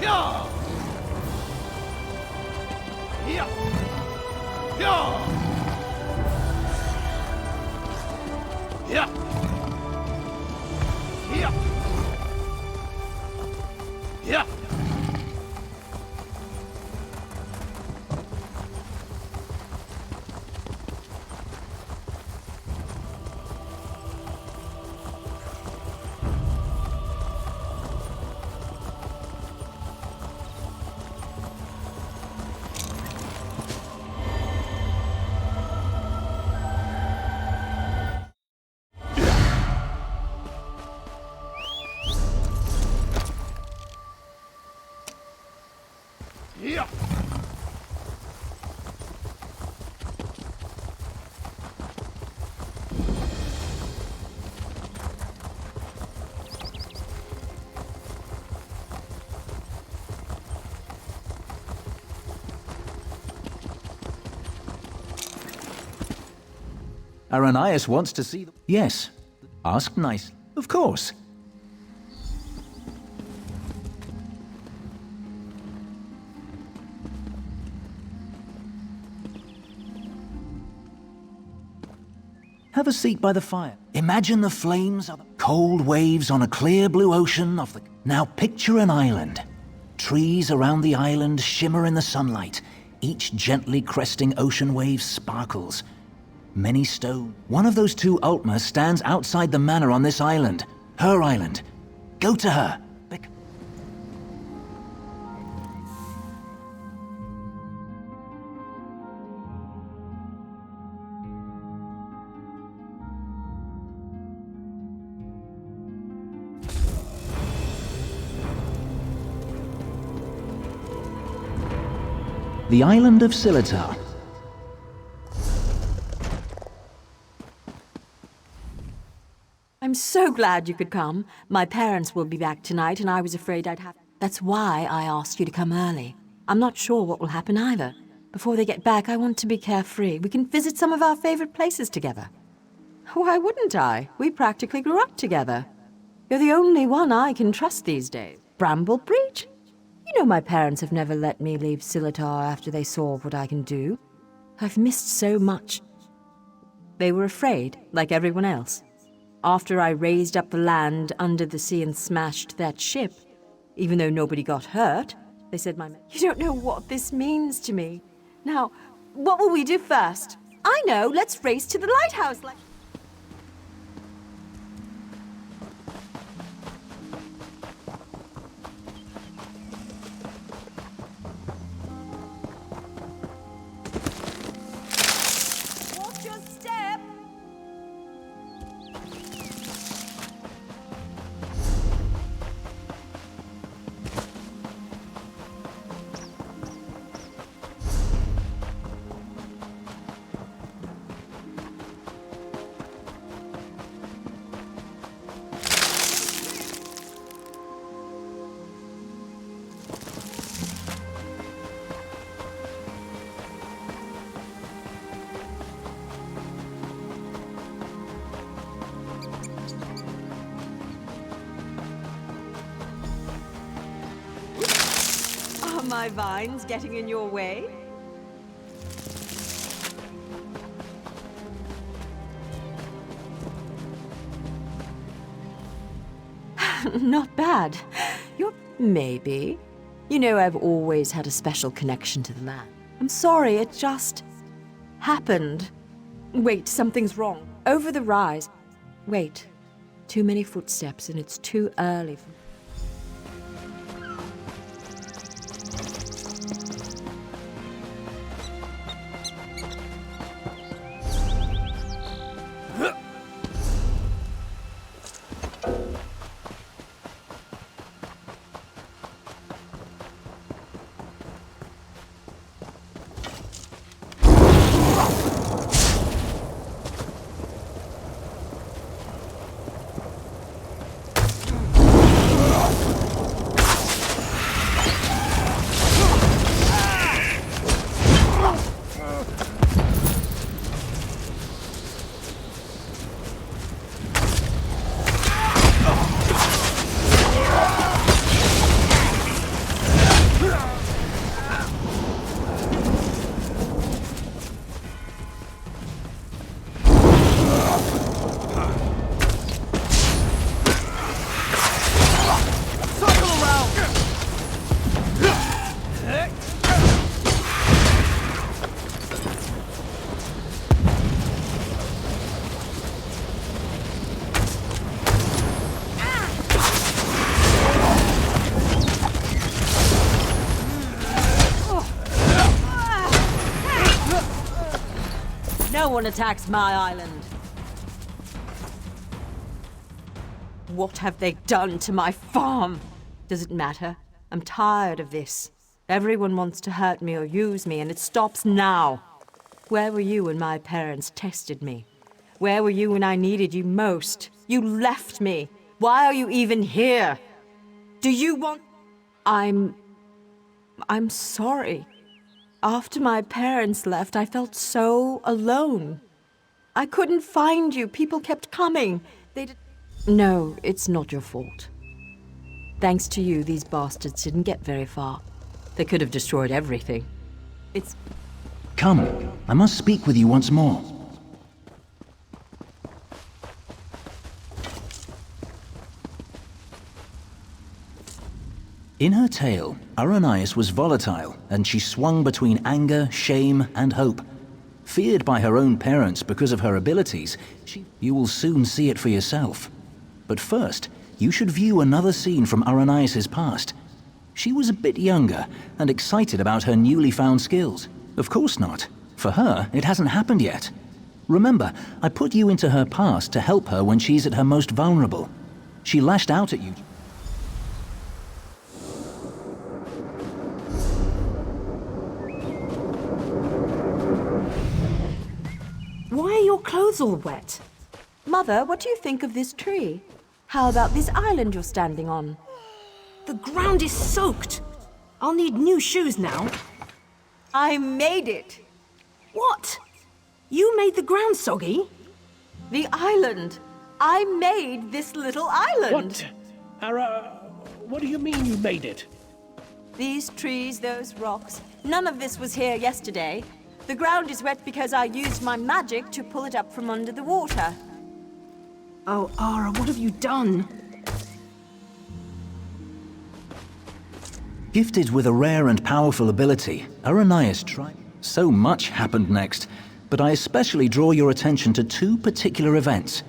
Yeah! Yeah! Yeah! Yeah! Yeah! Yeah! Yeah! Aranias wants to see the... Yes. Ask nice. Of course. Have a seat by the fire. Imagine the flames of the cold waves on a clear blue ocean of the... Now picture an island. Trees around the island shimmer in the sunlight. Each gently cresting ocean wave sparkles. Many stone. One of those two Ultima stands outside the manor on this island. Her island. Go to her. The island of Silitar. I'm so glad you could come. My parents will be back tonight, and I was afraid I'd have... That's why I asked you to come early. I'm not sure what will happen either. Before they get back, I want to be carefree. We can visit some of our favorite places together. Why wouldn't I? We practically grew up together. You're the only one I can trust these days. Bramble Breach? You know my parents have never let me leave Silitar after they saw what I can do. I've missed so much. They were afraid, like everyone else. After I raised up the land under the sea and smashed that ship, even though nobody got hurt, they said, you don't know what this means to me. Now, what will we do first? I know, let's race to the lighthouse. Watch your step. Are my vines getting in your way? Not bad. You're... maybe. You know, I've always had a special connection to the land. I'm sorry, it just... happened. Wait, something's wrong. Over the rise. Wait. Too many footsteps and it's too early for... No one attacks my island. What have they done to my farm? Does it matter? I'm tired of this. Everyone wants to hurt me or use me, and it stops now. Where were you when my parents tested me? Where were you when I needed you most? You left me. Why are you even here? Do you want... I'm sorry. After my parents left, I felt so alone. I couldn't find you. People kept coming. No, it's not your fault. Thanks to you, these bastards didn't get very far. They could have destroyed everything. Come, I must speak with you once more. In her tale, Aranias was volatile, and she swung between anger, shame, and hope. Feared by her own parents because of her abilities, you will soon see it for yourself. But first, you should view another scene from Aranias' past. She was a bit younger, and excited about her newly found skills. Of course not. For her, it hasn't happened yet. Remember, I put you into her past to help her when she's at her most vulnerable. She lashed out at you. Why are your clothes all wet? Mother, what do you think of this tree? How about this island you're standing on? The ground is soaked. I'll need new shoes now. I made it! What? You made the ground soggy? The island! I made this little island! What? Ara, what do you mean you made it? These trees, those rocks, none of this was here yesterday. The ground is wet because I used my magic to pull it up from under the water. Oh, Ara, what have you done? Gifted with a rare and powerful ability, Aranias tried. So much happened next, but I especially draw your attention to two particular events.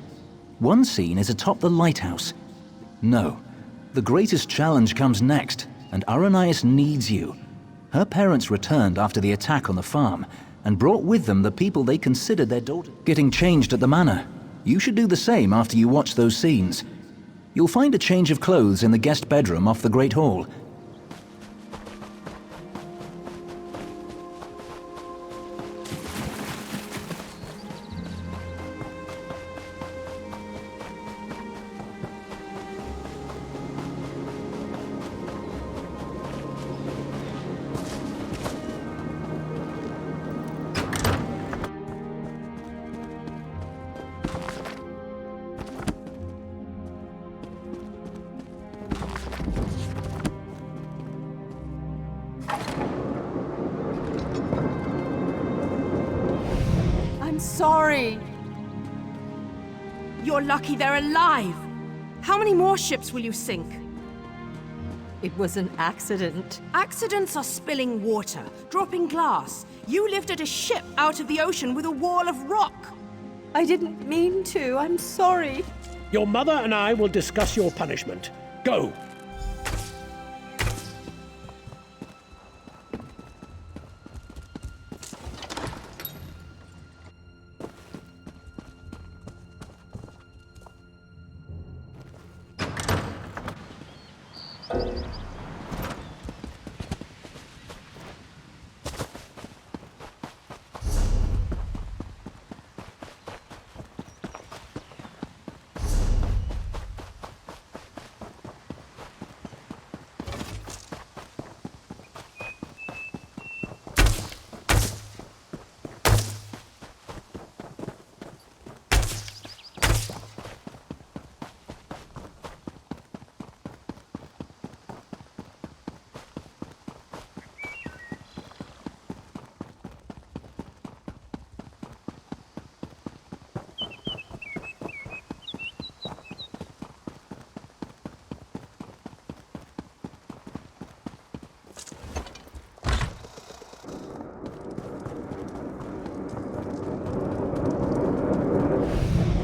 One scene is atop the lighthouse. No, the greatest challenge comes next, and Aranias needs you. Her parents returned after the attack on the farm, and brought with them the people they considered their daughter. Getting changed at the manor. You should do the same after you watch those scenes. You'll find a change of clothes in the guest bedroom off the Great Hall. Sorry. You're lucky they're alive. How many more ships will you sink? It was an accident. Accidents are spilling water, dropping glass. You lifted a ship out of the ocean with a wall of rock. I didn't mean to. I'm sorry. Your mother and I will discuss your punishment. Go!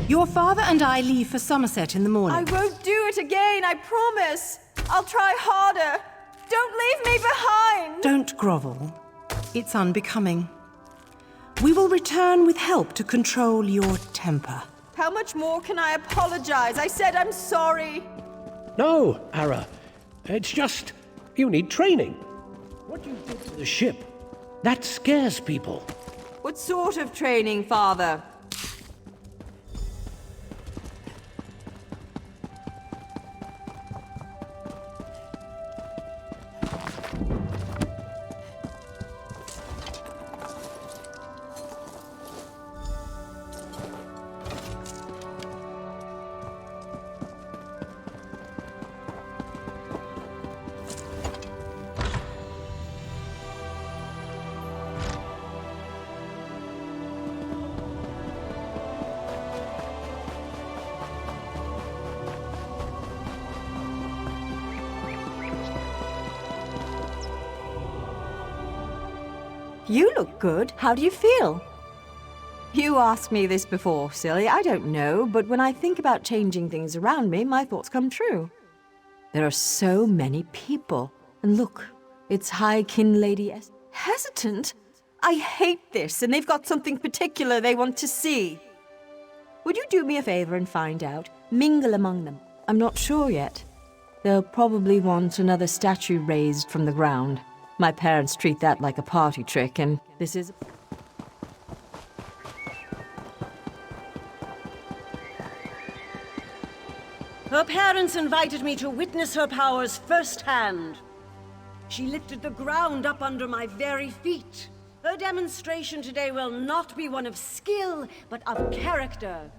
Your father and I leave for Somerset in the morning. I won't do it again, I promise. I'll try harder. Don't leave me behind. Don't grovel. It's unbecoming. We will return with help to control your temper. How much more can I apologize? I said I'm sorry. No, Ara. It's just you need training. What you did to the ship, that scares people. What sort of training, Father? You look good. How do you feel? You asked me this before, silly. I don't know, but when I think about changing things around me, my thoughts come true. There are so many people. And look, it's High Kin Lady S. Hesitant? I hate this, and they've got something particular they want to see. Would you do me a favor and find out? Mingle among them. I'm not sure yet. They'll probably want another statue raised from the ground. My parents treat that like a party trick, and this is... Her parents invited me to witness her powers firsthand. She lifted the ground up under my very feet. Her demonstration today will not be one of skill, but of character.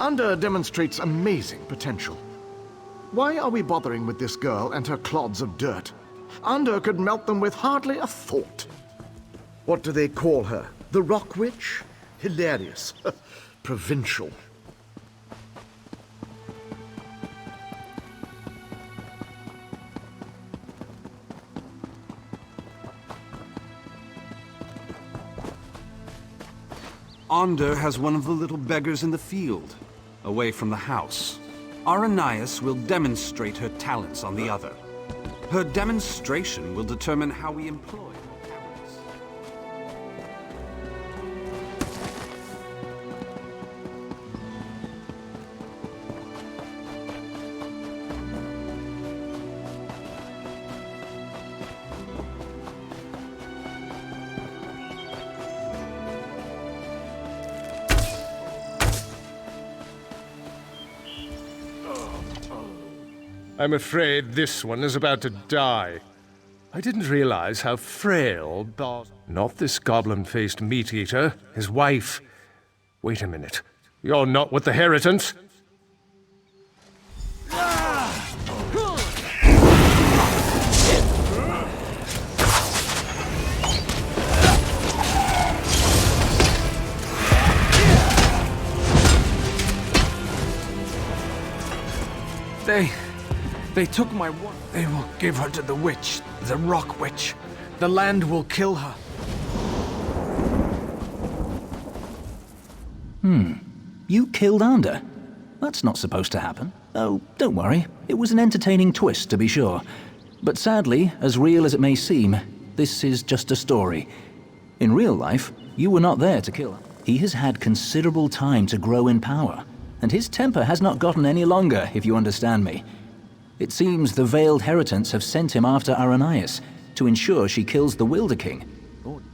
Under demonstrates amazing potential. Why are we bothering with this girl and her clods of dirt? Under could melt them with hardly a thought. What do they call her? The Rock Witch? Hilarious. Provincial. Onder has one of the little beggars in the field, away from the house. Aranias will demonstrate her talents on the other. Her demonstration will determine how we employ her talents. I'm afraid this one is about to die. I didn't realize how frail Bos... Not this goblin-faced meat-eater, his wife. Wait a minute. You're not with the Heritants? They took my wife. They will give her to the witch, the Rock Witch. The land will kill her. You killed Ander? That's not supposed to happen. Oh, don't worry. It was an entertaining twist, to be sure. But sadly, as real as it may seem, this is just a story. In real life, you were not there to kill him. He has had considerable time to grow in power, and his temper has not gotten any longer, if you understand me. It seems the Veiled Heritants have sent him after Aranias to ensure she kills the Wilder King.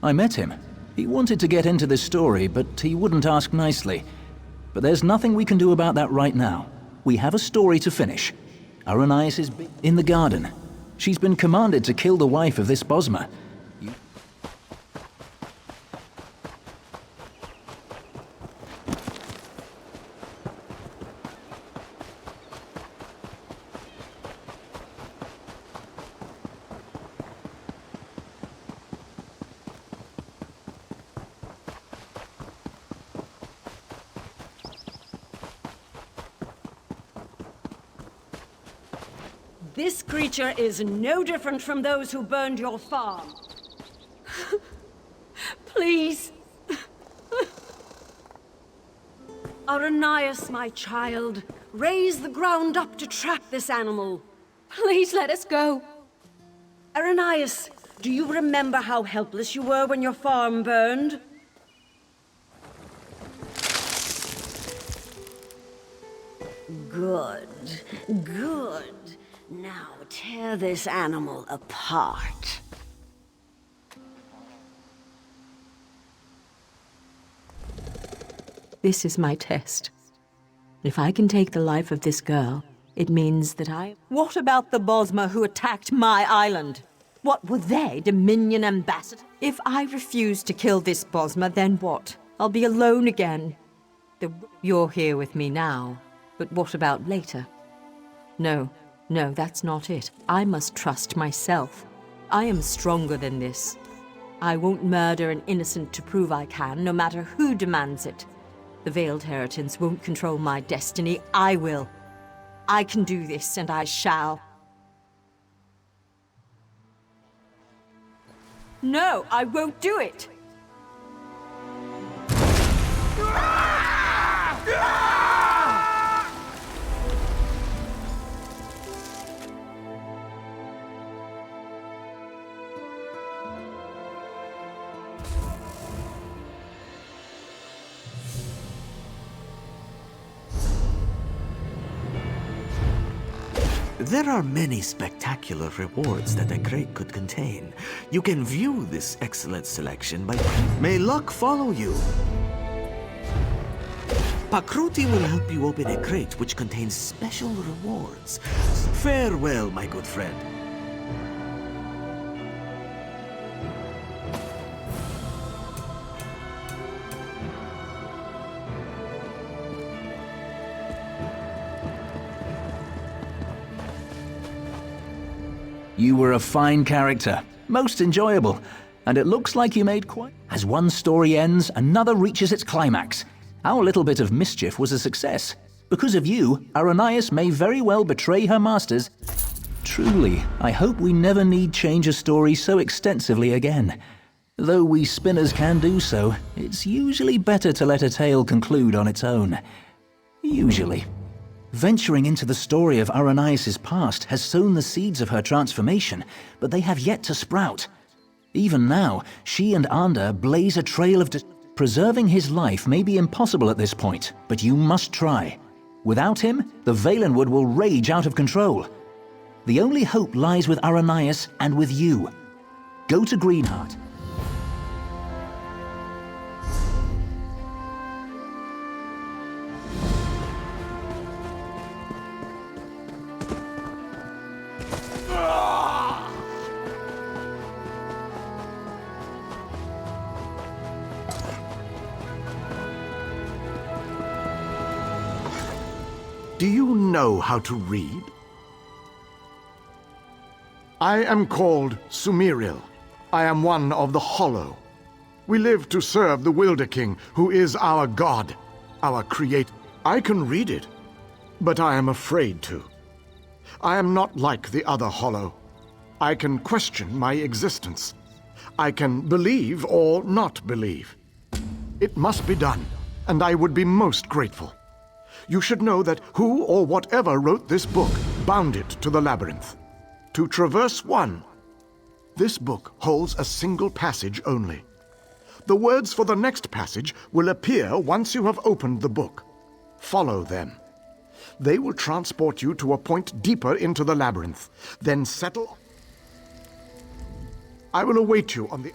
I met him. He wanted to get into this story, but he wouldn't ask nicely. But there's nothing we can do about that right now. We have a story to finish. Aranias is in the garden. She's been commanded to kill the wife of this Bosmer. This creature is no different from those who burned your farm. Please. Aranias, my child, raise the ground up to trap this animal. Please let us go. Aranias, do you remember how helpless you were when your farm burned? Good, good. Now tear this animal apart. This is my test. If I can take the life of this girl, it means that I... What about the Bosmer who attacked my island? What were they, Dominion ambassadors? If I refuse to kill this Bosmer, then what? I'll be alone again. You're here with me now, but what about later? No, that's not it. I must trust myself. I am stronger than this. I won't murder an innocent to prove I can, no matter who demands it. The Veiled Heritance won't control my destiny. I will. I can do this, and I shall. No, I won't do it! There are many spectacular rewards that a crate could contain. You can view this excellent selection by... May luck follow you! Pakruti will help you open a crate which contains special rewards. Farewell, my good friend. You were a fine character, most enjoyable, and it looks like you made quite... As one story ends, another reaches its climax. Our little bit of mischief was a success. Because of you, Aranias may very well betray her masters. Truly, I hope we never need change a story so extensively again. Though we spinners can do so, it's usually better to let a tale conclude on its own. Usually. Venturing into the story of Aranias' past has sown the seeds of her transformation, but they have yet to sprout. Even now, she and Ander blaze a trail of... Preserving his life may be impossible at this point, but you must try. Without him, the Valenwood will rage out of control. The only hope lies with Aranias and with you. Go to Greenheart. Do you know how to read? I am called Sumiril. I am one of the Hollow. We live to serve the Wilder King, who is our god, our creator. I can read it, but I am afraid to. I am not like the other Hollow. I can question my existence. I can believe or not believe. It must be done, and I would be most grateful. You should know that who or whatever wrote this book bound it to the labyrinth. To traverse one, this book holds a single passage only. The words for the next passage will appear once you have opened the book. Follow them. They will transport you to a point deeper into the labyrinth. Then settle. I will await you on the...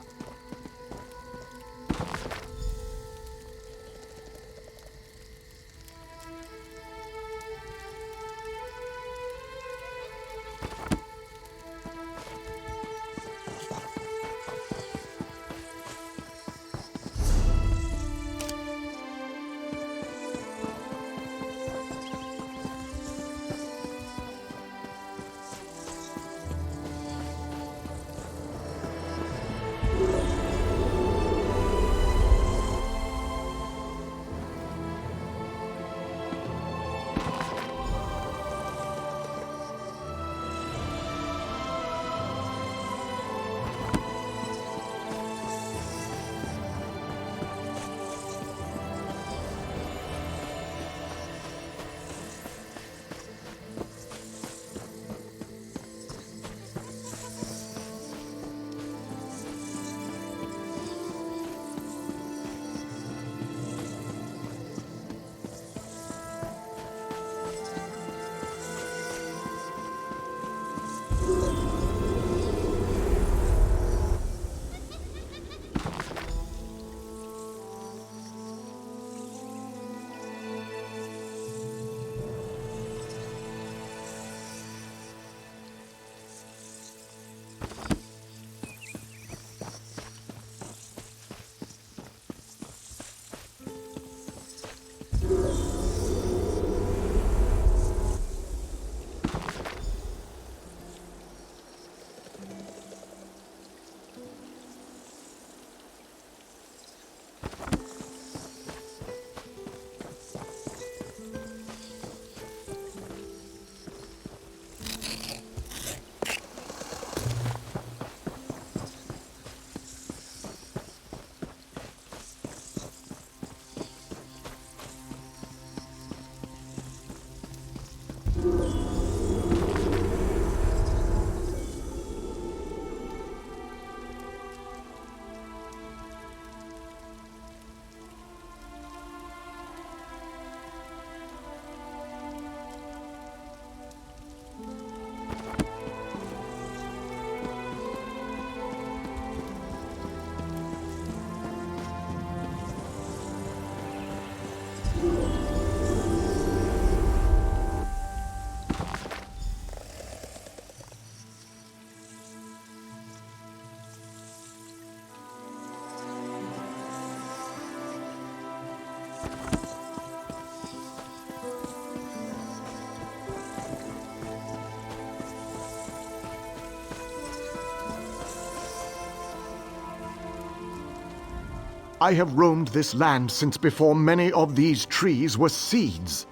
I have roamed this land since before many of these trees were seeds.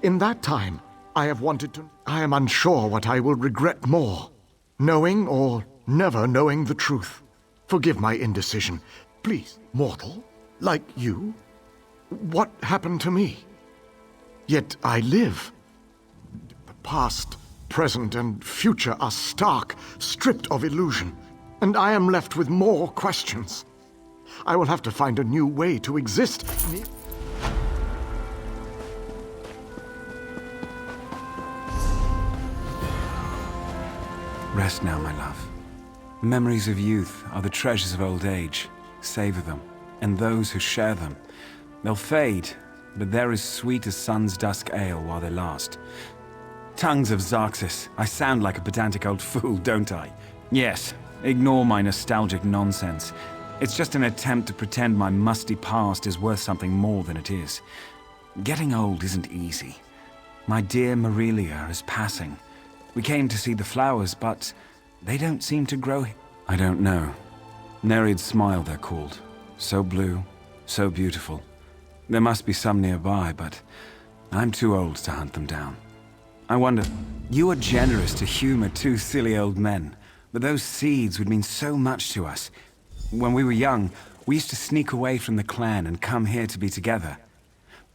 In that time, I have wanted to... I am unsure what I will regret more, knowing or never knowing the truth. Forgive my indecision. Please, mortal, like you, what happened to me? Yet I live. The past, present, and future are stark, stripped of illusion, and I am left with more questions. I will have to find a new way to exist. Rest now, my love. Memories of youth are the treasures of old age. Savor them, and those who share them. They'll fade, but they're as sweet as sun's dusk ale while they last. Tongues of Xarxis, I sound like a pedantic old fool, don't I? Yes, ignore my nostalgic nonsense. It's just an attempt to pretend my musty past is worth something more than it is. Getting old isn't easy. My dear Marilia is passing. We came to see the flowers, but they don't seem to grow here. I don't know. Nereid's smile, they're called. So blue, so beautiful. There must be some nearby, but I'm too old to hunt them down. I wonder, you are generous to humor two silly old men, but those seeds would mean so much to us. When we were young, we used to sneak away from the clan and come here to be together.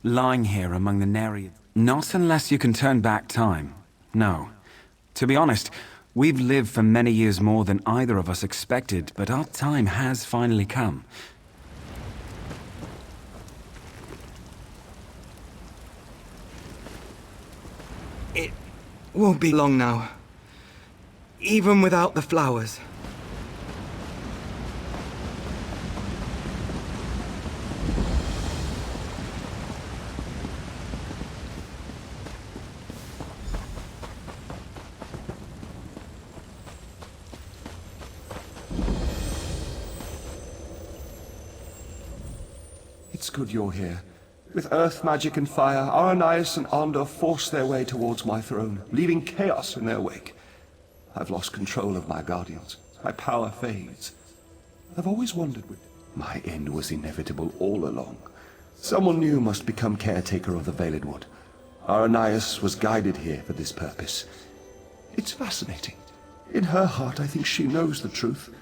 Lying here among the Nereids. Not unless you can turn back time. No. To be honest, we've lived for many years more than either of us expected, but our time has finally come. It won't be long now. Even without the flowers. It's good you're here. With earth magic and fire, Aranias and Ander forced their way towards my throne, leaving chaos in their wake. I've lost control of my guardians. My power fades. I've always wondered, my end was inevitable all along. Someone new must become caretaker of the Veiled Wood. Aranias was guided here for this purpose. It's fascinating. In her heart, I think she knows the truth.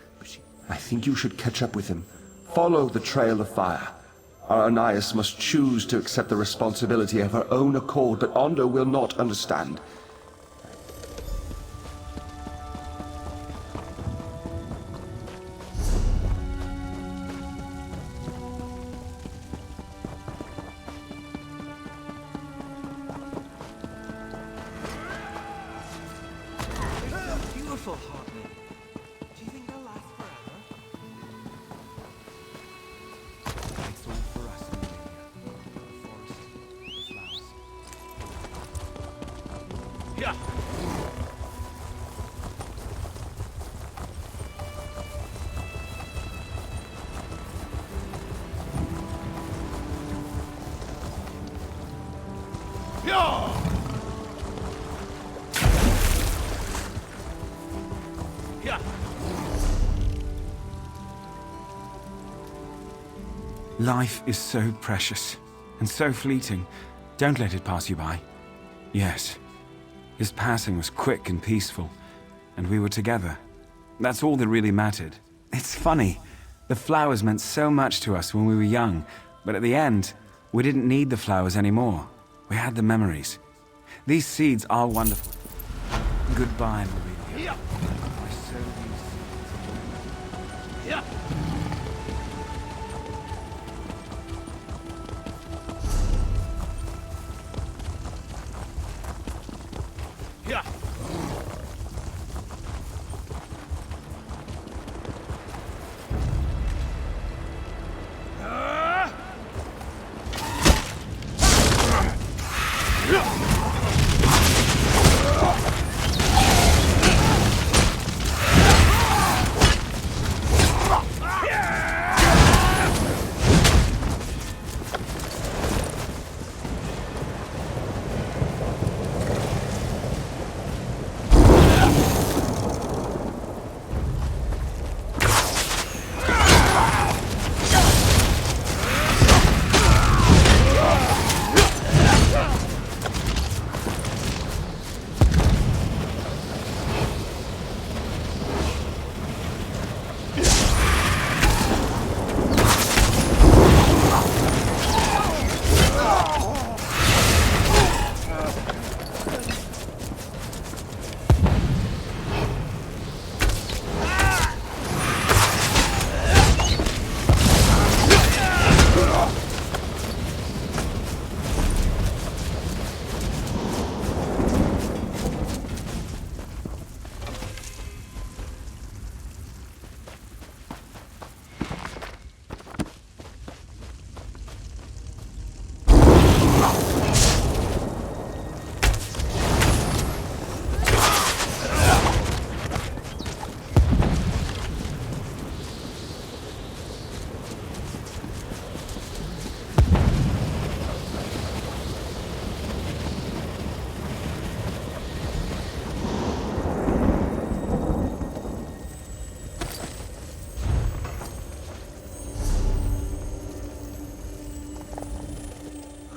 I think you should catch up with him. Follow the trail of fire. Aranias must choose to accept the responsibility of her own accord, but Ander will not understand. Beautiful Heartland. Do you think they'll last forever? It's all for us, the forest, the flowers. Yeah. Life is so precious, and so fleeting. Don't let it pass you by. Yes, his passing was quick and peaceful, and we were together. That's all that really mattered. It's funny, the flowers meant so much to us when we were young, but at the end, we didn't need the flowers anymore. We had the memories. These seeds are wonderful. Goodbye, Maria. I sow these seeds. Yeah.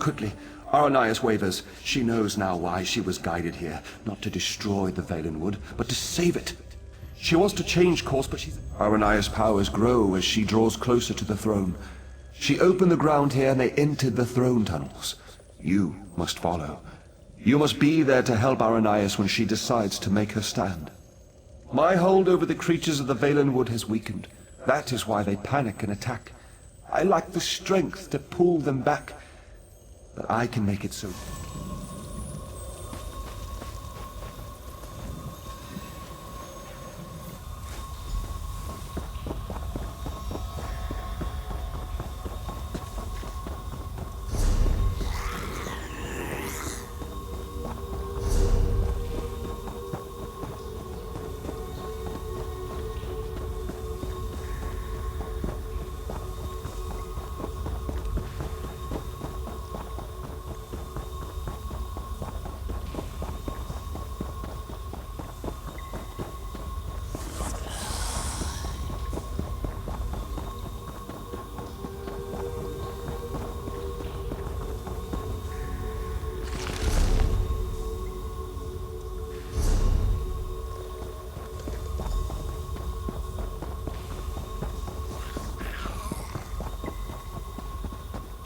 quickly. Aranias wavers. She knows now why she was guided here. Not to destroy the Valenwood, but to save it. She wants to change course, but she's... Aranias' powers grow as she draws closer to the throne. She opened the ground here and they entered the throne tunnels. You must follow. You must be there to help Aranias when she decides to make her stand. My hold over the creatures of the Valenwood has weakened. That is why they panic and attack. I lack the strength to pull them back, but I can make it so.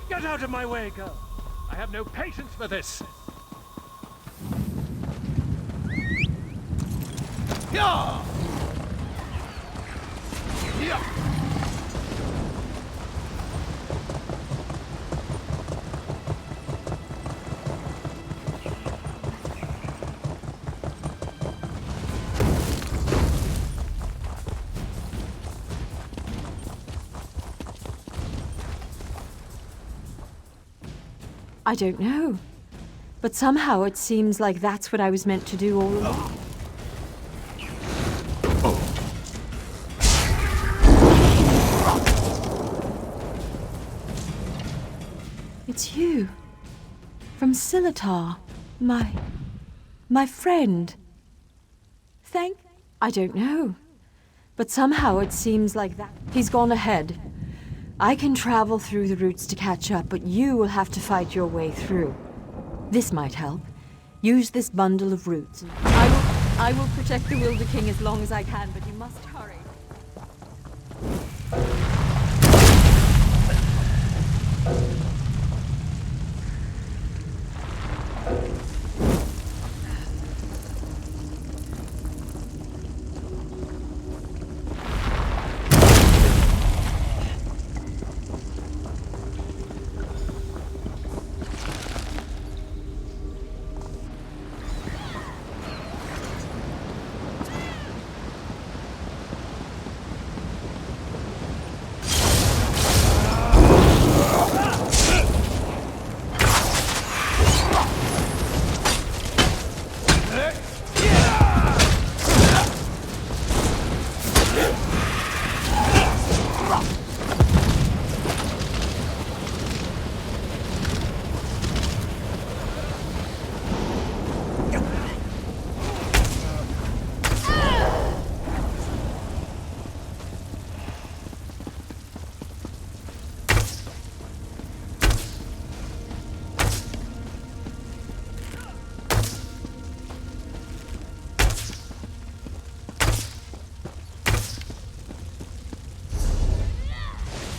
Get out of my way, girl! I have no patience for this! Yeah! Yeah! I don't know. But somehow it seems like that's what I was meant to do all along. It's you. From Silitar. My friend. I don't know. But somehow it seems like that. He's gone ahead. I can travel through the roots to catch up, but you will have to fight your way through. This might help. Use this bundle of roots. I will protect the Wilder King as long as I can, but you must hurry.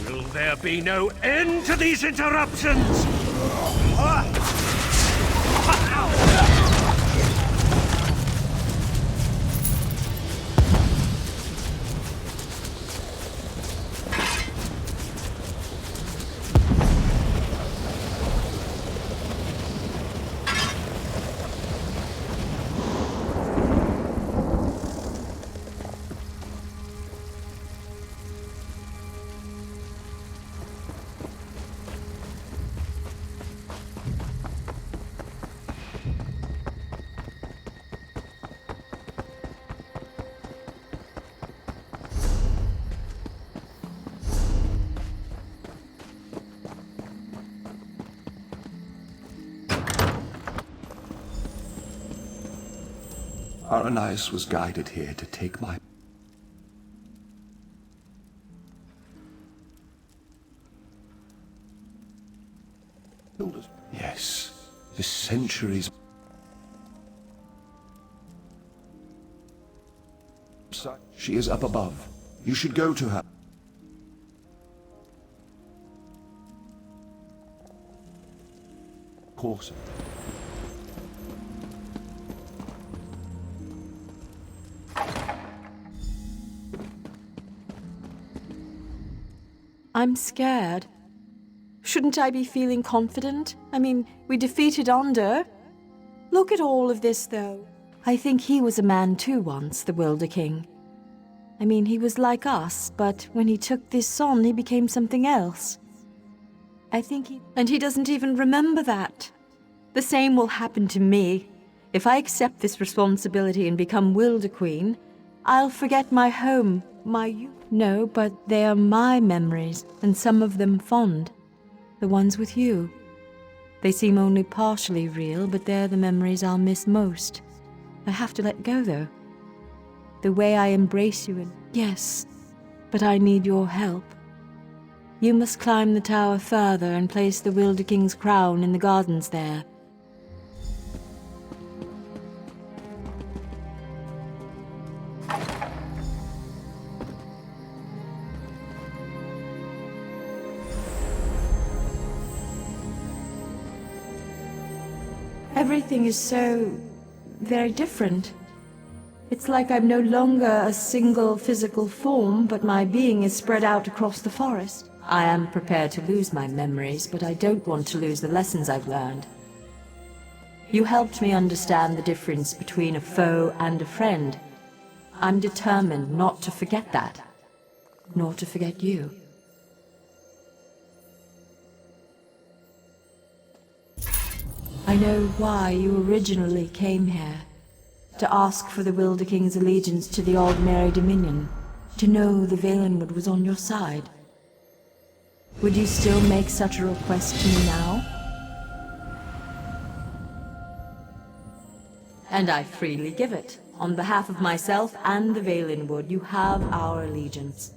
Will there be no end to these interruptions? Aranias was guided here to take my... for centuries. She is up above. You should go to her. Of course. I'm scared. Shouldn't I be feeling confident? I mean, we defeated Onder. Look at all of this, though. I think he was a man too once, the Wilder King. I mean, he was like us, but when he took this on, he became something else. And he doesn't even remember that. The same will happen to me. If I accept this responsibility and become Wilder Queen, I'll forget my home, my youth. No, but they are my memories, and some of them fond. The ones with you. They seem only partially real, but they're the memories I'll miss most. I have to let go, though. The way I embrace you and... Yes, but I need your help. You must climb the tower further and place the Wilder King's crown in the gardens there. Everything is so... very different. It's like I'm no longer a single physical form, but my being is spread out across the forest. I am prepared to lose my memories, but I don't want to lose the lessons I've learned. You helped me understand the difference between a foe and a friend. I'm determined not to forget that, nor to forget you. I know why you originally came here. To ask for the Wilder King's allegiance to the Aldmeri Dominion. To know the Valenwood was on your side. Would you still make such a request to me now? And I freely give it. On behalf of myself and the Valenwood, you have our allegiance.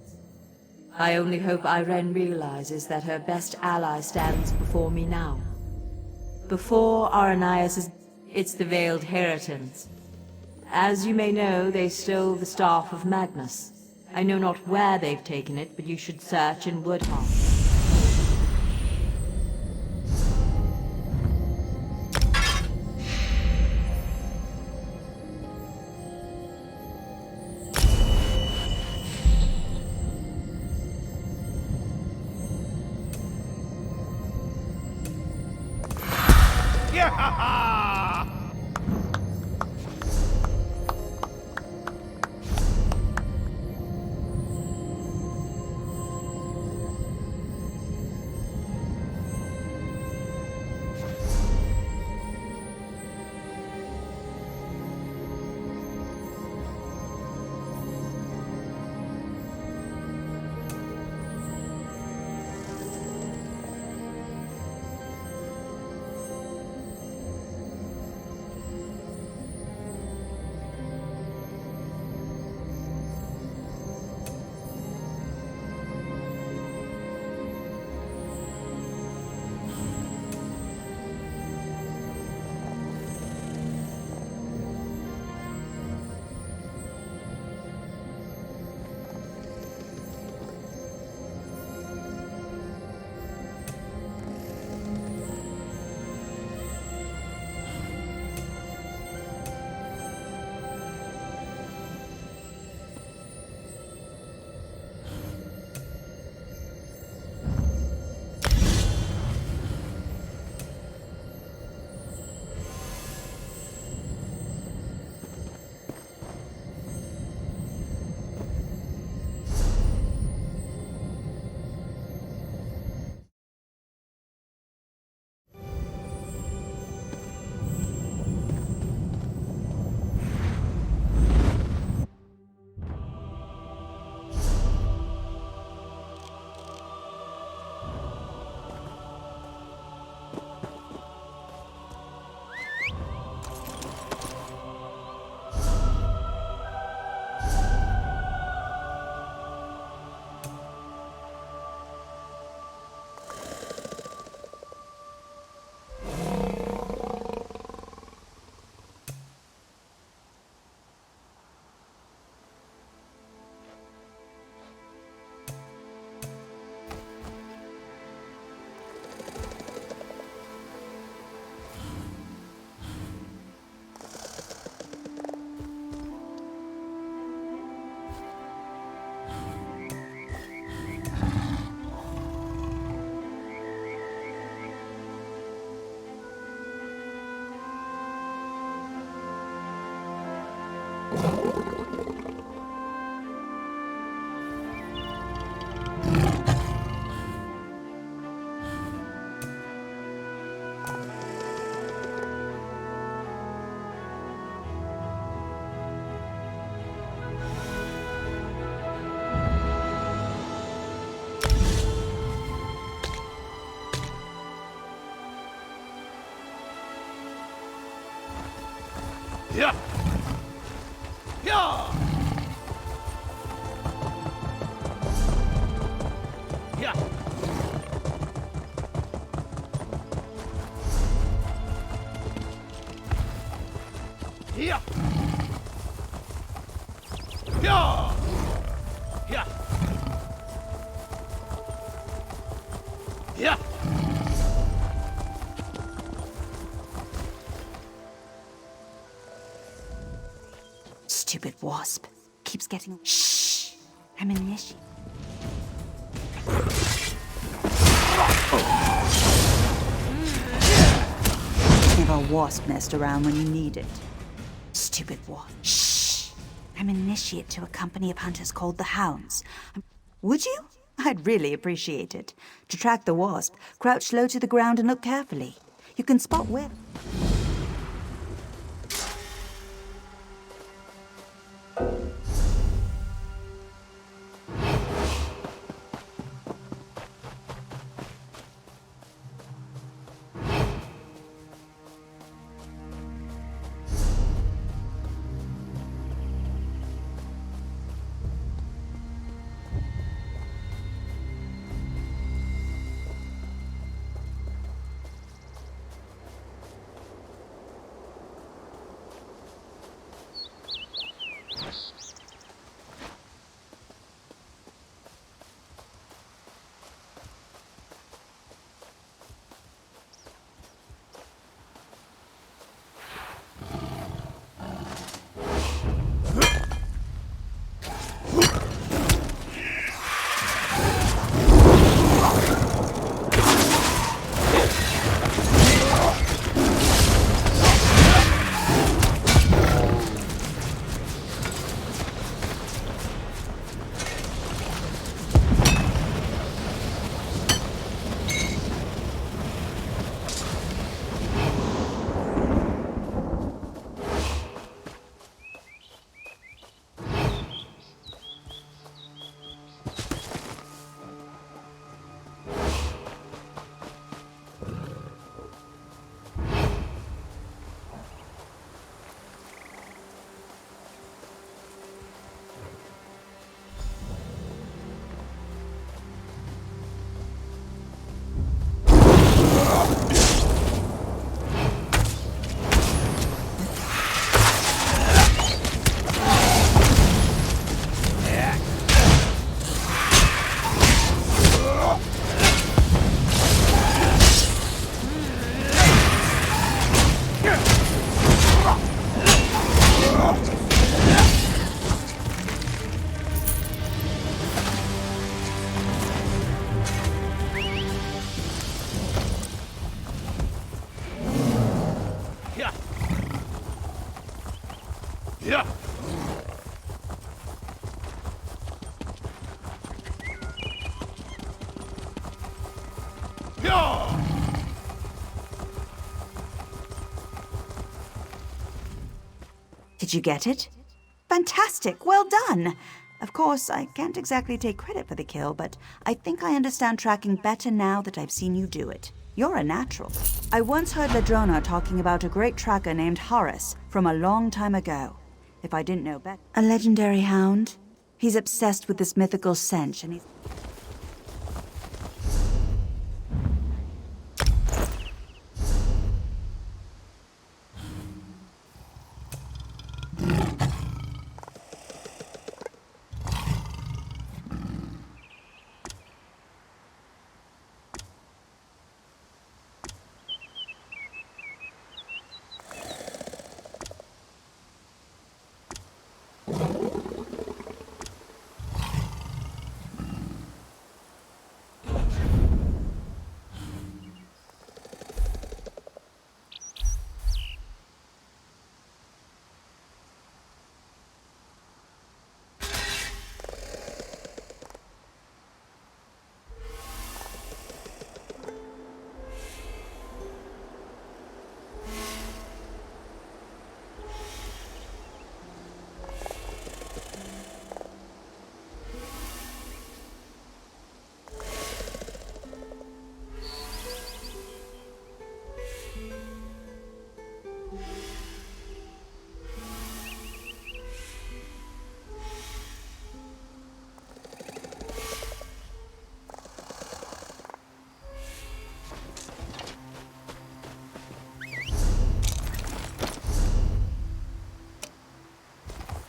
I only hope Irene realizes that her best ally stands before me now. Before Aranias' it's the Veiled Heritans. As you may know, they stole the Staff of Magnus. I know not where they've taken it, but you should search in Woodhall. Yeah. Yeah. Yeah. Yeah. Yeah. Yeah. Yeah. Stupid wasp. Keeps getting... Shh! I'm initiating. Never wasp nest around when you need it. Stupid wasp. Shh! I'm initiate to a company of hunters called the Hounds. Would you? I'd really appreciate it. To track the wasp, crouch low to the ground and look carefully. You can spot where... Yeah. Yeah. Did you get it? Fantastic! Well done! Of course, I can't exactly take credit for the kill, but I think I understand tracking better now that I've seen you do it. You're a natural. I once heard Ladrona talking about a great tracker named Horace from a long time ago. If I didn't know better. A legendary hound? He's obsessed with this mythical scent, and he's...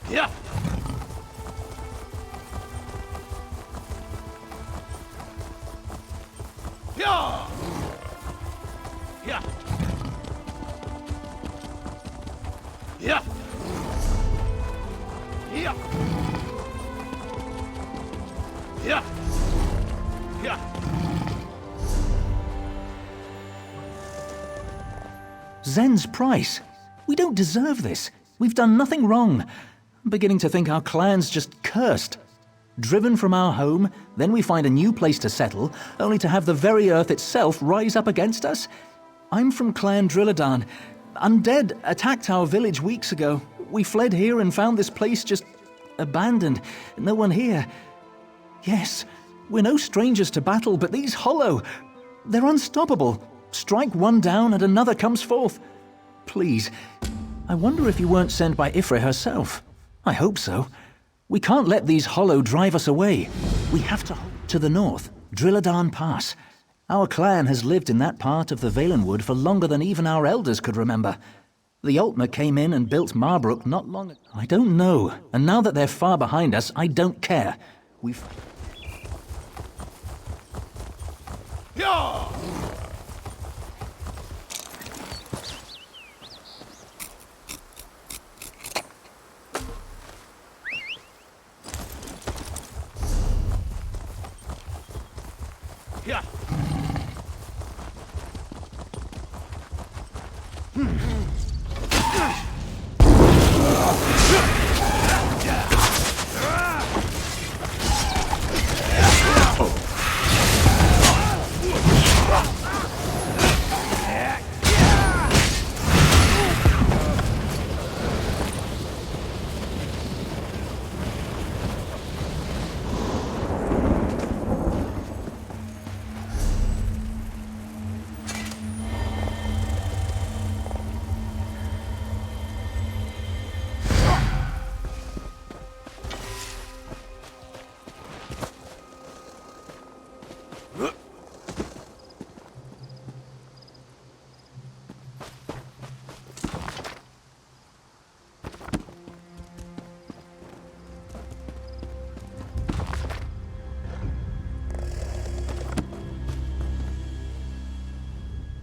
Yeah. Yeah. Yeah. Yeah. Yeah. Yeah. Yeah. Zen's price. We don't deserve this. We've done nothing wrong. I'm beginning to think our clan's just cursed. Driven from our home, then we find a new place to settle, only to have the very earth itself rise up against us? I'm from Clan Drilladan. Undead attacked our village weeks ago. We fled here and found this place just abandoned. No one here. Yes, we're no strangers to battle, but these Hollow, they're unstoppable. Strike one down and another comes forth. Please, I wonder if you weren't sent by Ifre herself. I hope so. We can't let these Hollow drive us away. We have to hold to the north, Drilladan Pass. Our clan has lived in that part of the Valenwood for longer than even our elders could remember. The Altmer came in and built Marbrook not long ago. I don't know, and now that they're far behind us, I don't care. We've... Yeah. Yeah.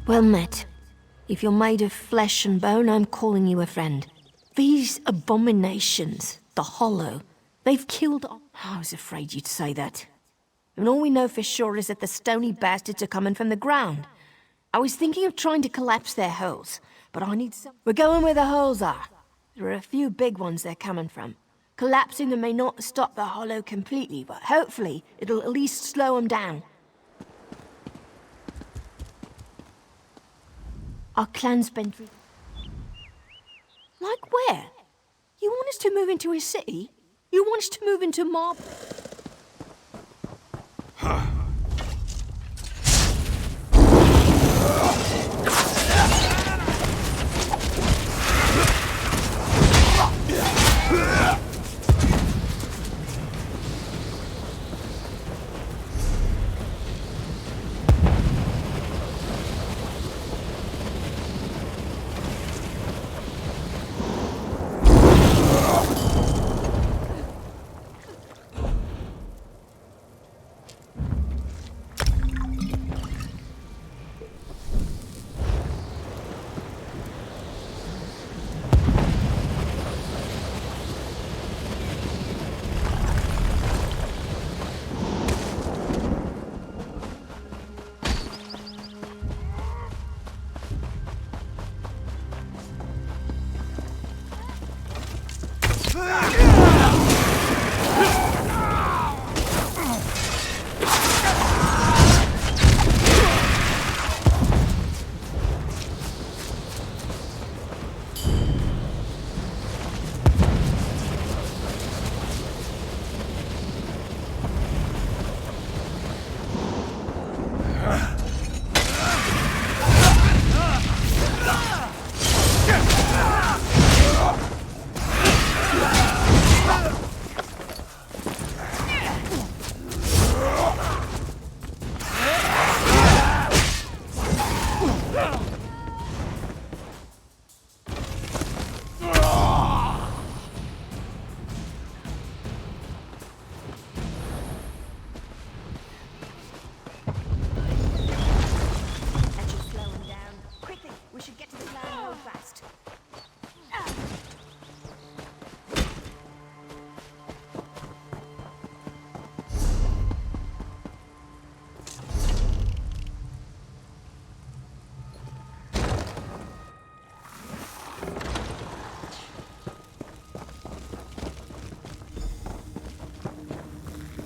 Well met. If you're made of flesh and bone, I'm calling you a friend. These abominations, the Hollow, they've killed... I was afraid you'd say that. And all we know for sure is that the stony bastards are coming from the ground. I was thinking of trying to collapse their holes, but I need some... We're going where the holes are. There are a few big ones they're coming from. Collapsing them may not stop the Hollow completely, but hopefully it'll at least slow them down. Our clan's been through... Like where? You want us to move into a city? You want us to move into Marble?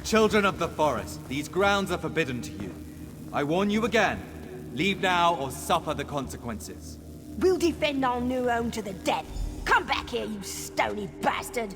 Children of the forest, these grounds are forbidden to you. I warn you again. Leave now or suffer the consequences. We'll defend our new home to the death. Come back here, you stony bastard!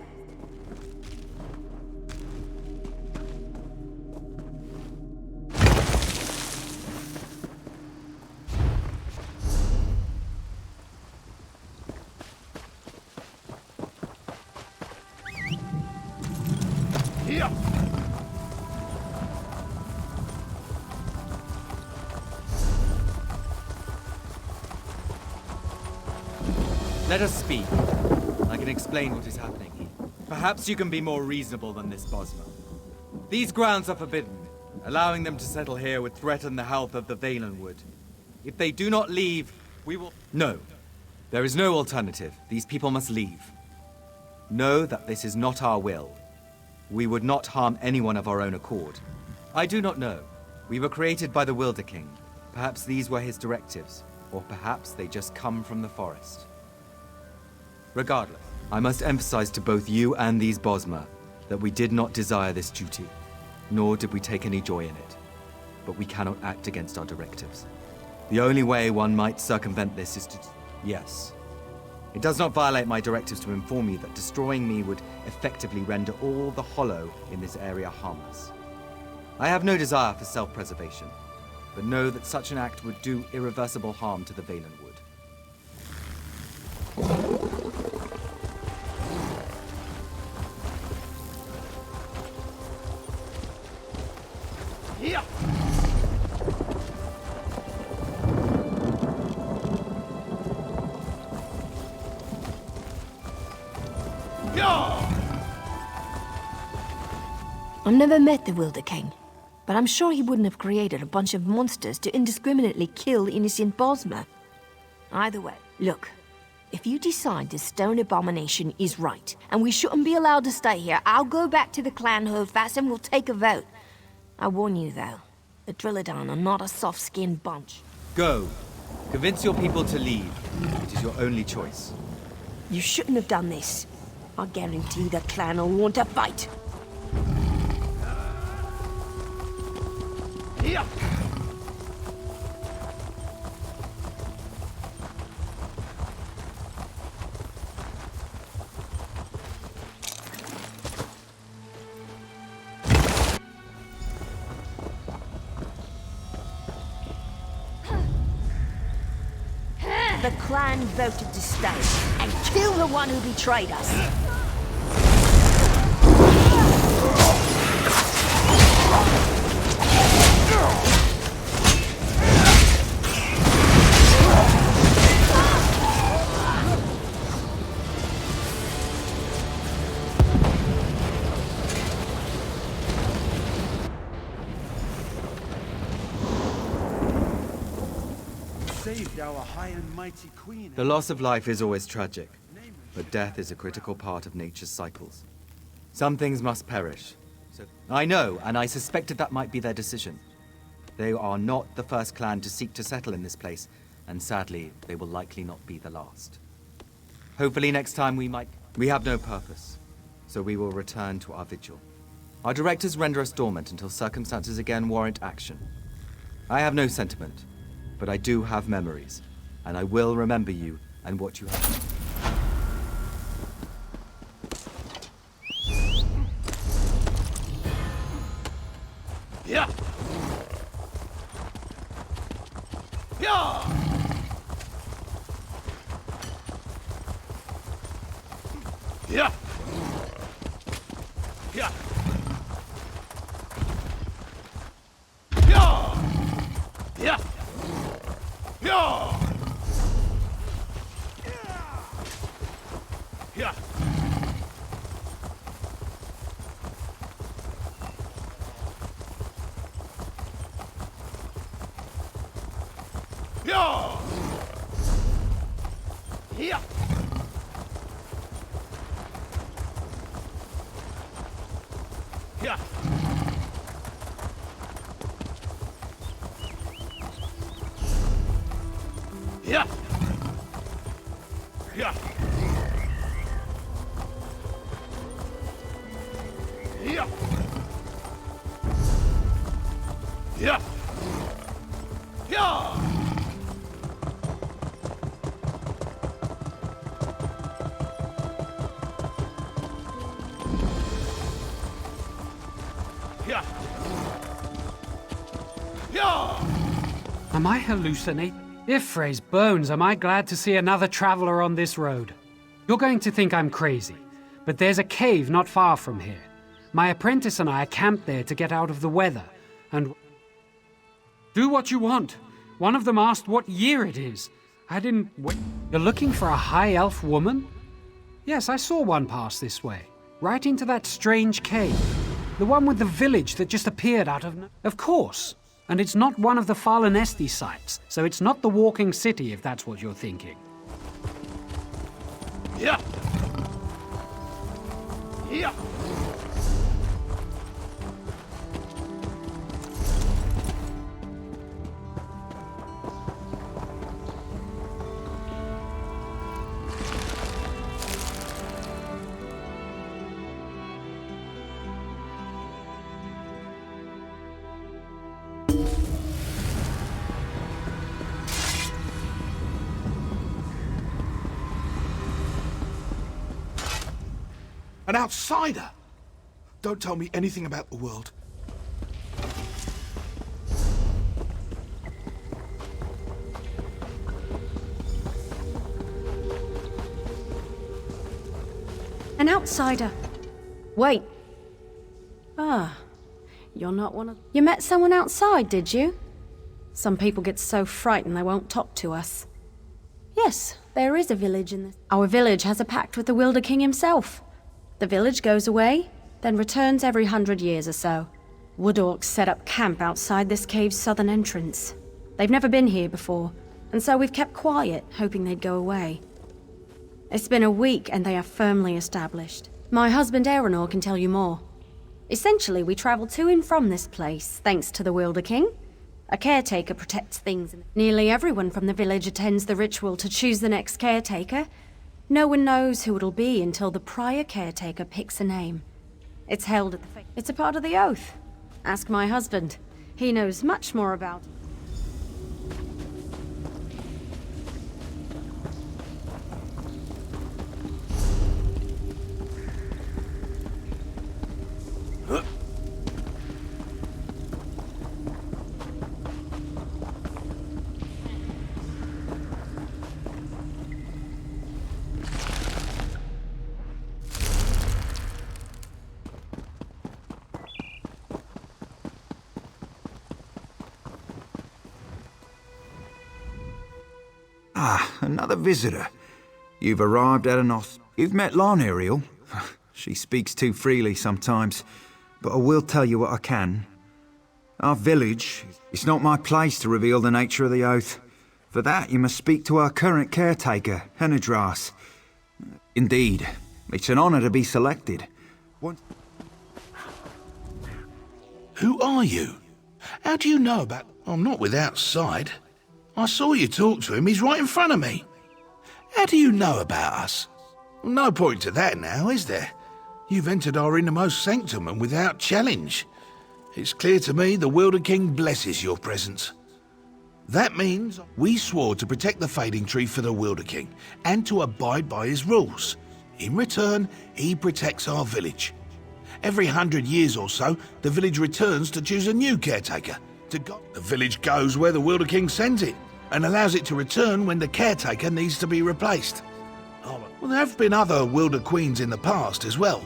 Let us speak. I can explain what is happening here. Perhaps you can be more reasonable than this, Bosma. These grounds are forbidden. Allowing them to settle here would threaten the health of the Valenwood. If they do not leave, we will... No. There is no alternative. These people must leave. Know that this is not our will. We would not harm anyone of our own accord. I do not know. We were created by the Wilder King. Perhaps these were his directives, or perhaps they just come from the forest. Regardless, I must emphasize to both you and these Bosma that we did not desire this duty, nor did we take any joy in it. But we cannot act against our directives. The only way one might circumvent this is to... Yes. It does not violate my directives to inform you that destroying me would effectively render all the hollow in this area harmless. I have no desire for self-preservation, but know that such an act would do irreversible harm to the Valenwood. Yeah. I've never met the Wilder King, but I'm sure he wouldn't have created a bunch of monsters to indiscriminately kill innocent Bosma. Either way, look, if you decide this stone abomination is right, and we shouldn't be allowed to stay here, I'll go back to the clan holdfast and we'll take a vote. I warn you, though, the Drilladan are not a soft-skinned bunch. Go. Convince your people to leave. It is your only choice. You shouldn't have done this. I guarantee the clan will want to fight. Yeah. The clan voted to stay and kill the one who betrayed us. The loss of life is always tragic, but death is a critical part of nature's cycles. Some things must perish. I know, and I suspected that might be their decision. They are not the first clan to seek to settle in this place, and sadly, they will likely not be the last. Hopefully next time we have no purpose, so we will return to our vigil. Our directors render us dormant until circumstances again warrant action. I have no sentiment, but I do have memories, and I will remember you and what you have done. Yeah. Yeah. Yeah. Yeah. Yeah. Yeah. Yeah. Yeah. Yeah. Yeah. Yeah. Yeah. Yeah. Yeah. Am I hallucinating? If Frey's bones, am I glad to see another traveler on this road? You're going to think I'm crazy, but there's a cave not far from here. My apprentice and I camped there to get out of the weather, and... Do what you want. One of them asked what year it is. I didn't wait. You're looking for a high elf woman? Yes, I saw one pass this way, right into that strange cave. The one with the village that just appeared out of... Of course. And it's not one of the Fallen sites, so it's not the Walking City, if that's what you're thinking. Yeah. Yeah. An outsider? Don't tell me anything about the world. An outsider. Wait. Ah, you're not one of... You met someone outside, did you? Some people get so frightened they won't talk to us. Yes, there is a village in this. Our village has a pact with the Wilder King himself. The village goes away, then returns every 100 years or so. Wood Orcs set up camp outside this cave's southern entrance. They've never been here before, and so we've kept quiet, hoping they'd go away. It's been a week and they are firmly established. My husband Aeronor can tell you more. Essentially, we travel to and from this place, thanks to the Wilder King. A caretaker protects things. Nearly everyone from the village attends the ritual to choose the next caretaker. No one knows who it'll be until the prior caretaker picks a name. It's held at the... It's a part of the oath. Ask my husband. He knows much more about it. Ah, another visitor. You've arrived at an You've met Lon, Ariel. She speaks too freely sometimes, but I will tell you what I can. Our village, it's not my place to reveal the nature of the oath. For that, you must speak to our current caretaker, Henadras. Indeed, it's an honor to be selected. Who are you? How do you know about... I'm not without sight. I saw you talk to him, he's right in front of me. How do you know about us? No point to that now, is there? You've entered our innermost sanctum and without challenge. It's clear to me the Wilder King blesses your presence. That means we swore to protect the Fading Tree for the Wilder King and to abide by his rules. In return, he protects our village. Every 100 years or so, the village returns to choose a new caretaker. The village goes where the Wilder King sends it, and allows it to return when the caretaker needs to be replaced. Well, there have been other Wilder Queens in the past as well.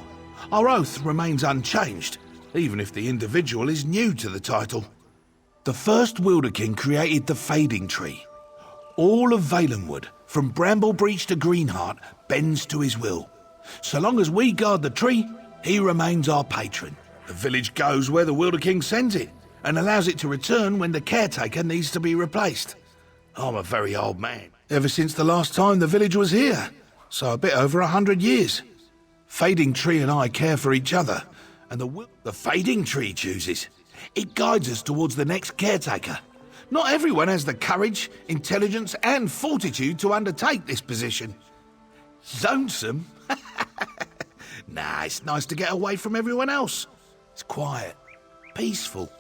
Our oath remains unchanged, even if the individual is new to the title. The first Wilder King created the Fading Tree. All of Valenwood, from Bramblebreach to Greenheart, bends to his will. So long as we guard the tree, he remains our patron. The village goes where the Wilder King sends it, and allows it to return when the caretaker needs to be replaced. I'm a very old man, ever since the last time the village was here, so a bit over 100 years. Fading Tree and I care for each other, and the Fading Tree chooses. It guides us towards the next caretaker. Not everyone has the courage, intelligence, and fortitude to undertake this position. Lonesome? Nah, it's nice to get away from everyone else. It's quiet, peaceful.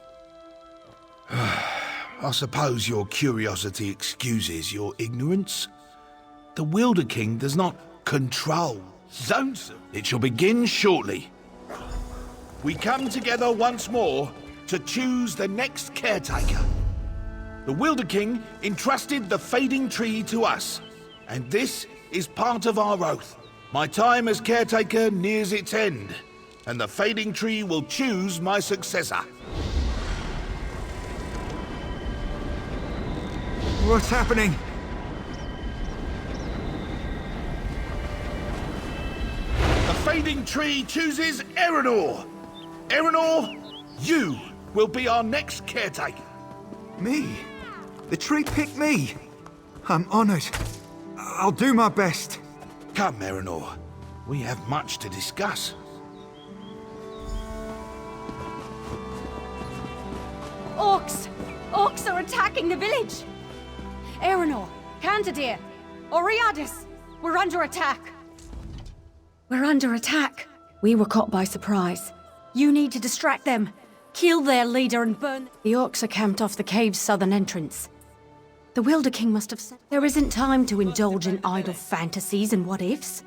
I suppose your curiosity excuses your ignorance. The Wilder King does not control Lonesome. It shall begin shortly. We come together once more to choose the next caretaker. The Wilder King entrusted the fading tree to us, and this is part of our oath. My time as caretaker nears its end, and the fading tree will choose my successor. What's happening? The fading tree chooses Erenor. Erenor, you will be our next caretaker. Me? The tree picked me. I'm honored. I'll do my best. Come, Erenor. We have much to discuss. Orcs! Orcs are attacking the village! Erenor, Cantadir, Oriadus, we're under attack! We're under attack. We were caught by surprise. You need to distract them. Kill their leader and burn... The orcs are camped off the cave's southern entrance. The Wilder King must have said... There isn't time to indulge in idle fantasies and what-ifs.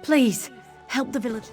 Please, help the village...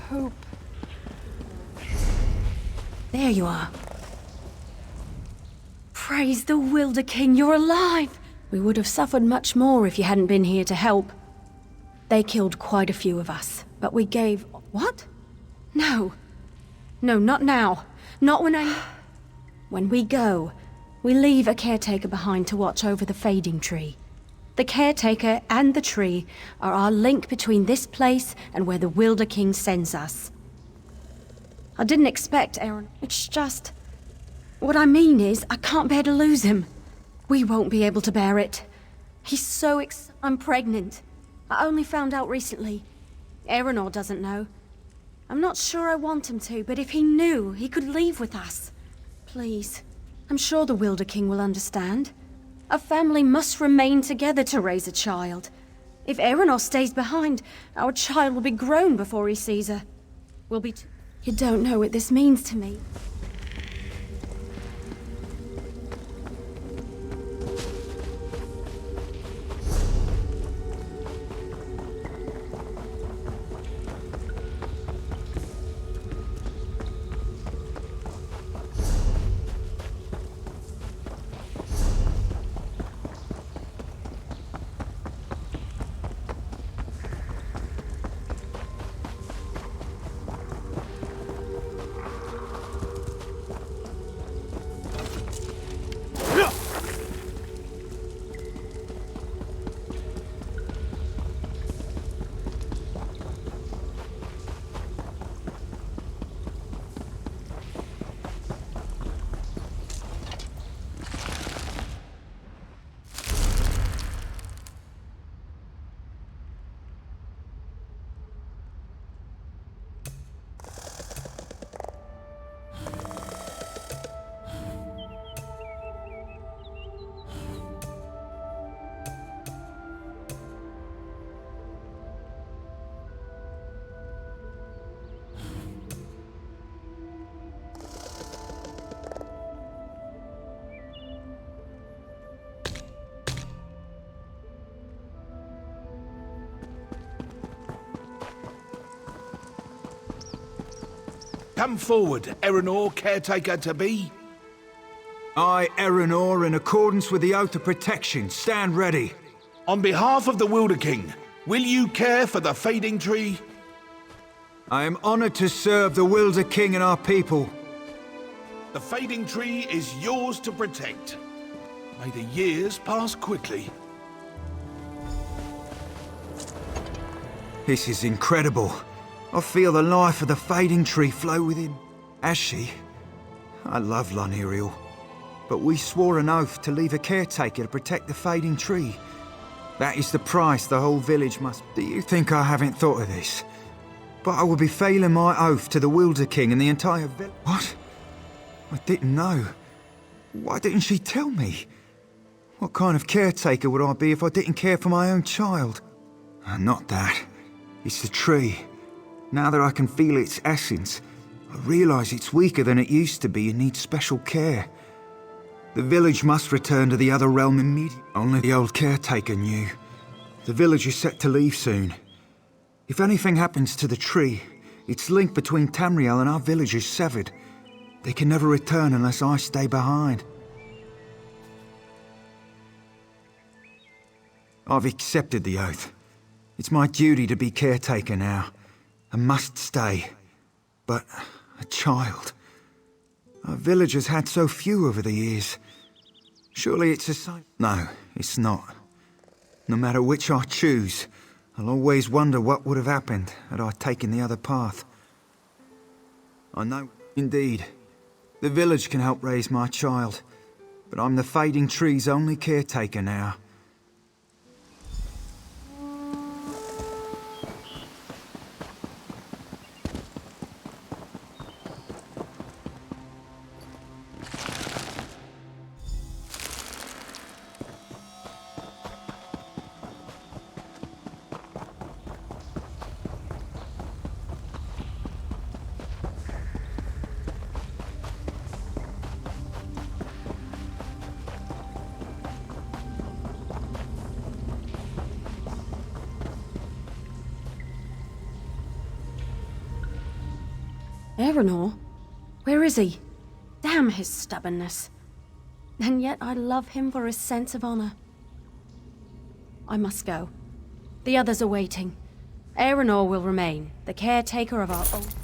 hope. There you are. Praise the Wilder King, you're alive! We would have suffered much more if you hadn't been here to help. They killed quite a few of us, but we gave... What? No. No, not now. Not when I... When we go, we leave a caretaker behind to watch over the fading tree. The caretaker and the tree are our link between this place and where the Wilder King sends us. I didn't expect Aaron. It's just... What I mean is, I can't bear to lose him. We won't be able to bear it. He's so I'm pregnant. I only found out recently. Aeronor doesn't know. I'm not sure I want him to, but if he knew, he could leave with us. Please. I'm sure the Wilder King will understand. A family must remain together to raise a child. If Aeronor stays behind, our child will be grown before he sees her. We'll be You don't know what this means to me. Come forward, Aeronor, caretaker to be. I, Aeronor, in accordance with the oath of protection, stand ready. On behalf of the Wilder King, will you care for the fading tree? I am honored to serve the Wilder King and our people. The fading tree is yours to protect. May the years pass quickly. This is incredible. I feel the life of the fading tree flow within. As she, I love Lunerial, but we swore an oath to leave a caretaker to protect the fading tree. That is the price the whole village must... Do you think I haven't thought of this? But I would be failing my oath to the Wilder King and the entire village. What? I didn't know. Why didn't she tell me? What kind of caretaker would I be if I didn't care for my own child? Not that. It's the tree. Now that I can feel its essence, I realise it's weaker than it used to be and needs special care. The village must return to the other realm immediately. Only the old caretaker knew. The village is set to leave soon. If anything happens to the tree, its link between Tamriel and our village is severed. They can never return unless I stay behind. I've accepted the oath. It's my duty to be caretaker now. I must stay. But a child... Our village has had so few over the years. Surely it's a sign... No, it's not. No matter which I choose, I'll always wonder what would have happened had I taken the other path. I know, indeed, the village can help raise my child, but I'm the fading tree's only caretaker now. Aeronor? Where is he? Damn his stubbornness. And yet I love him for his sense of honor. I must go. The others are waiting. Aeronor will remain, the caretaker of our old...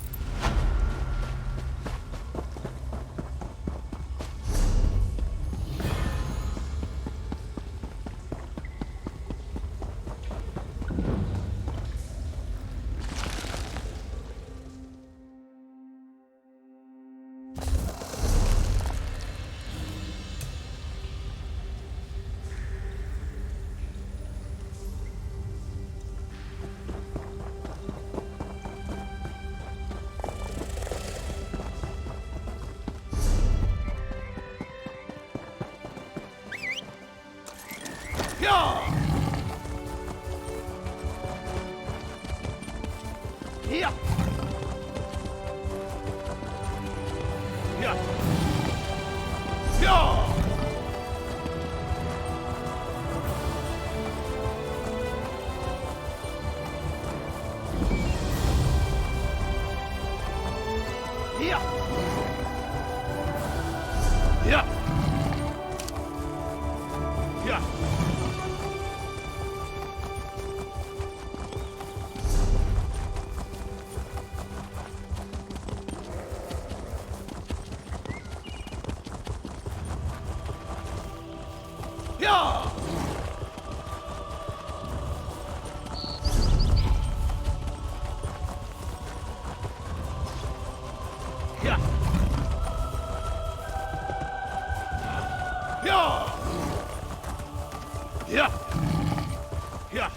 Yeah.